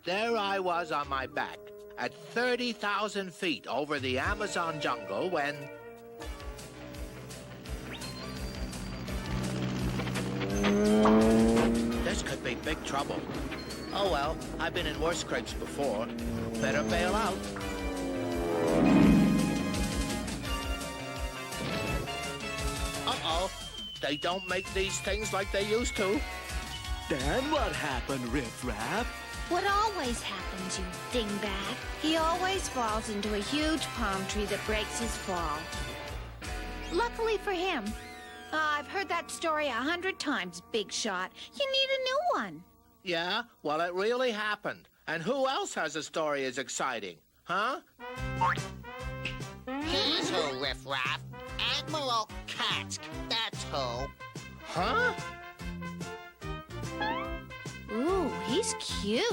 There I was on my back at 30,000 feet over the Amazon jungle when... This could be big trouble. Oh well, I've been in worse scrapes before. Better bail out. Uh-oh. They don't make these things like they used to. Then what happened, Riff Raff? What always happens, you dingbat. He always falls into a huge palm tree that breaks his fall. Luckily for him, I've heard that story 100 times, Big Shot. You need a new one. Yeah? Well, it really happened. And who else has a story as exciting? Huh? Here's who, Riff Raff. Admiral Katsk, that's who. Huh? Ooh, he's cute.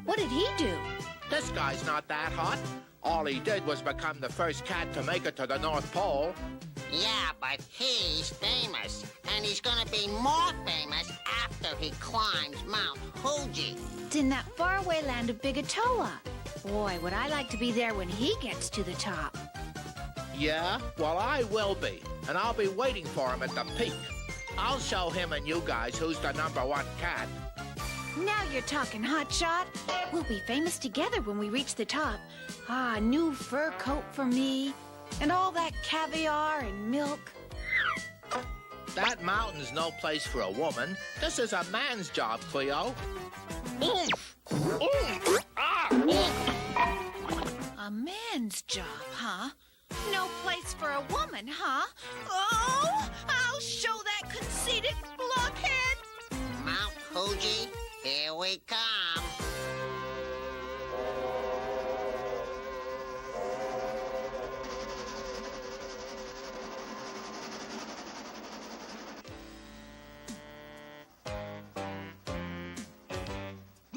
What did he do? This guy's not that hot. All he did was become the first cat to make it to the North Pole. Yeah, but he's famous. And he's gonna be more famous after he climbs Mount Huji. It's in that faraway land of Bigatoa. Boy, would I like to be there when he gets to the top. Yeah? Well, I will be. And I'll be waiting for him at the peak. I'll show him and you guys who's the #1 cat. Now you're talking, Hotshot. We'll be famous together when we reach the top. Ah, a new fur coat for me. And all that caviar and milk. That mountain's no place for a woman. This is a man's job, Cleo. Oomph! Oomph! Ah! Oomph! A man's job, huh? No place for a woman, huh? Oh, I'll show that conceited blockhead. Mount Huji, here we come.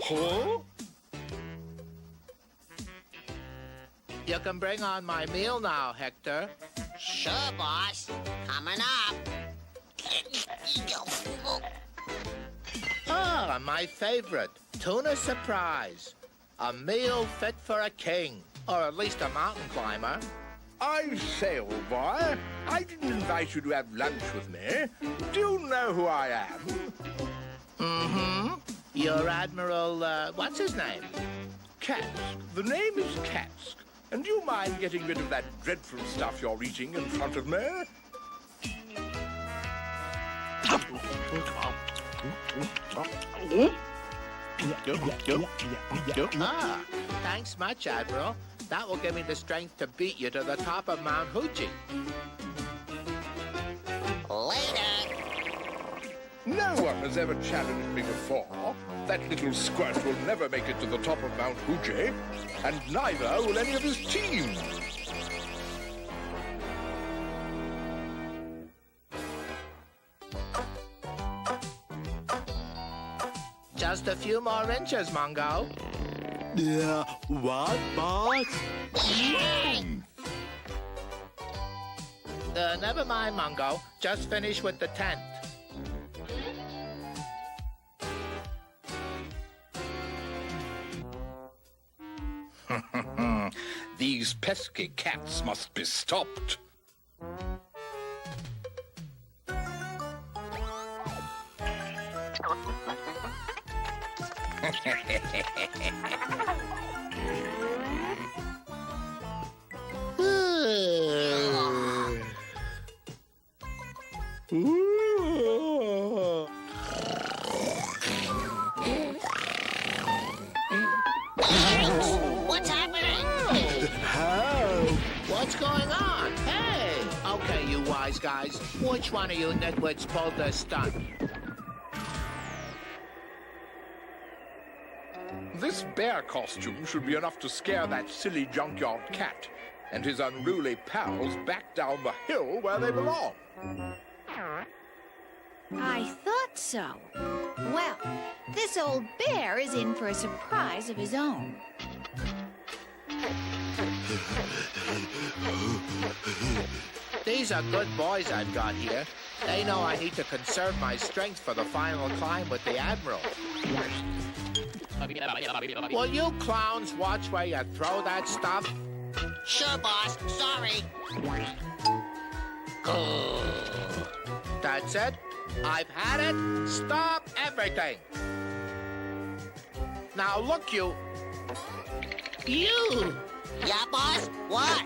Huh? You can bring on my meal now, Hector. Sure, boss. Coming up. Ah, my favorite, tuna surprise. A meal fit for a king, or at least a mountain climber. I say, old boy, I didn't invite you to have lunch with me. Do you know who I am? Mm-hmm. You're Admiral, what's his name? Katsk. The name is Katsk. And do you mind getting rid of that dreadful stuff you're eating in front of me? Ah, thanks much, Admiral. That will give me the strength to beat you to the top of Mount Huji. Later. No one has ever challenged me before. That little squirt will never make it to the top of Mount Huji, and neither will any of his team. Just a few more inches, Mungo. Yeah, what, boss? Never mind, Mungo. Just finish with the tent. These pesky cats must be stopped. What's happening? What's going on? Hey! Okay, you wise guys. Which one of you nitwits pulled this stunt? This bear costume should be enough to scare that silly junkyard cat and his unruly pals back down the hill where they belong. I thought so. Well, this old bear is in for a surprise of his own. These are good boys I've got here. They know I need to conserve my strength for the final climb with the Admiral. Will you clowns watch where you throw that stuff? Sure, boss. Sorry. That's it. I've had it. Stop everything. Now look, you. You. Yeah, boss? What?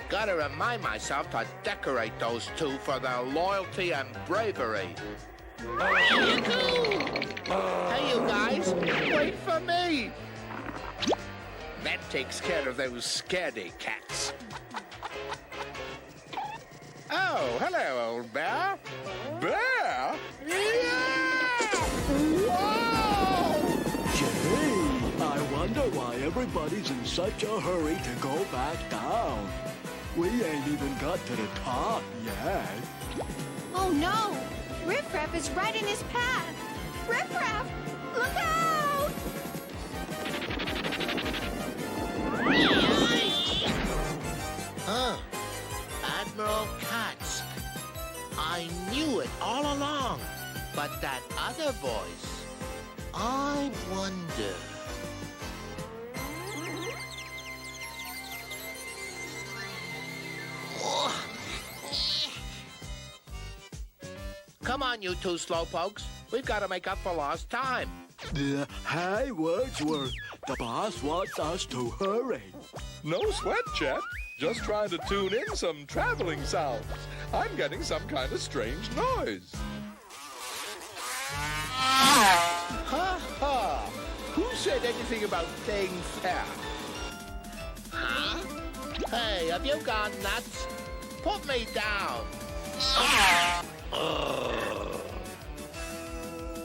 Gotta remind myself to decorate those two for their loyalty and bravery. Hey, you guys, wait for me. That takes care of those scaredy cats. Oh, hello, old bear. Bear? Yeah! Whoa! Gee, I wonder why everybody's in such a hurry to go back down. We ain't even got to the top yet. Oh, no. Riff Raff is right in his path. Riff Raff, look out! Huh. Admiral Katsk. I knew it all along. But that other voice, I wonder. Come on, you two slowpokes. We've got to make up for lost time. Hey, Wordsworth, the boss wants us to hurry. No sweat, Chet. Just trying to tune in some traveling sounds. I'm getting some kind of strange noise. Ha ha! Who said anything about playing fair? Huh? Hey, have you gone nuts? Put me down.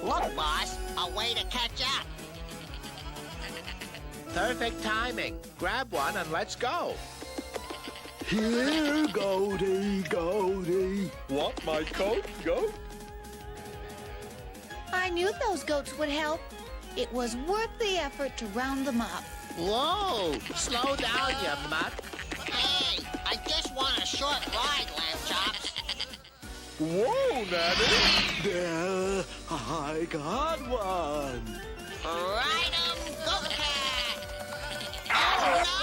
Look, boss, a way to catch up. Perfect timing. Grab one and let's go. Here, Goldie, Goldie. Want my coat, goat? I knew those goats would help. It was worth the effort to round them up. Whoa! Slow down, you mutt. Hey, I just want a short ride, lamb chops. Whoa, Nanny! There, I got one. Ride 'em, goat cat! Oh, no!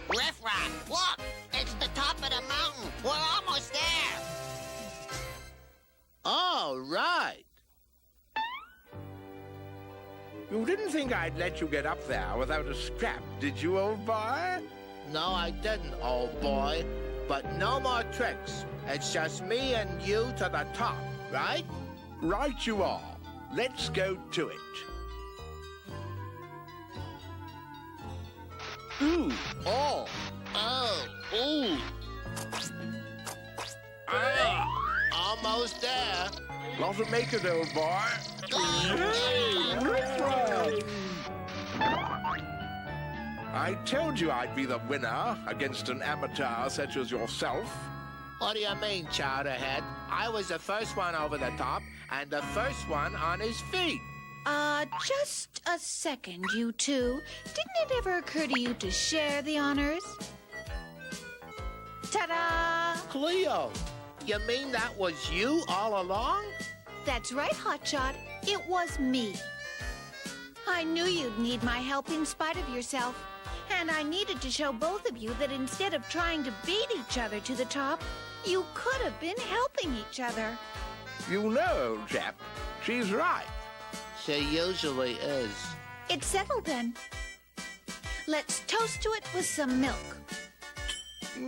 Riff Raff, look! It's the top of the mountain. We're almost there. All right. You didn't think I'd let you get up there without a scrap, did you, old boy? No, I didn't, old boy. But no more tricks. It's just me and you to the top, right? Right you are. Let's go to it. Ooh. Oh. Oh. Ooh. Almost there. Lot of make it, old boy. Riff Raff! I told you I'd be the winner against an amateur such as yourself. What do you mean, Chowderhead? I was the first one over the top and the first one on his feet. Just a second, you two. Didn't it ever occur to you to share the honors? Ta-da! Cleo, you mean that was you all along? That's right, Hotshot. It was me. I knew you'd need my help in spite of yourself. And I needed to show both of you that instead of trying to beat each other to the top, you could have been helping each other. You know, old chap, she's right. She usually is. It's settled then. Let's toast to it with some milk.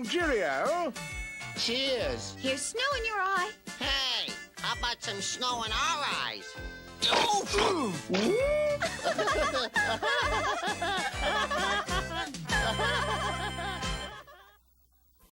Cheerio. Cheers. Here's snow in your eye. Hey, how about some snow in our eyes? Ooh.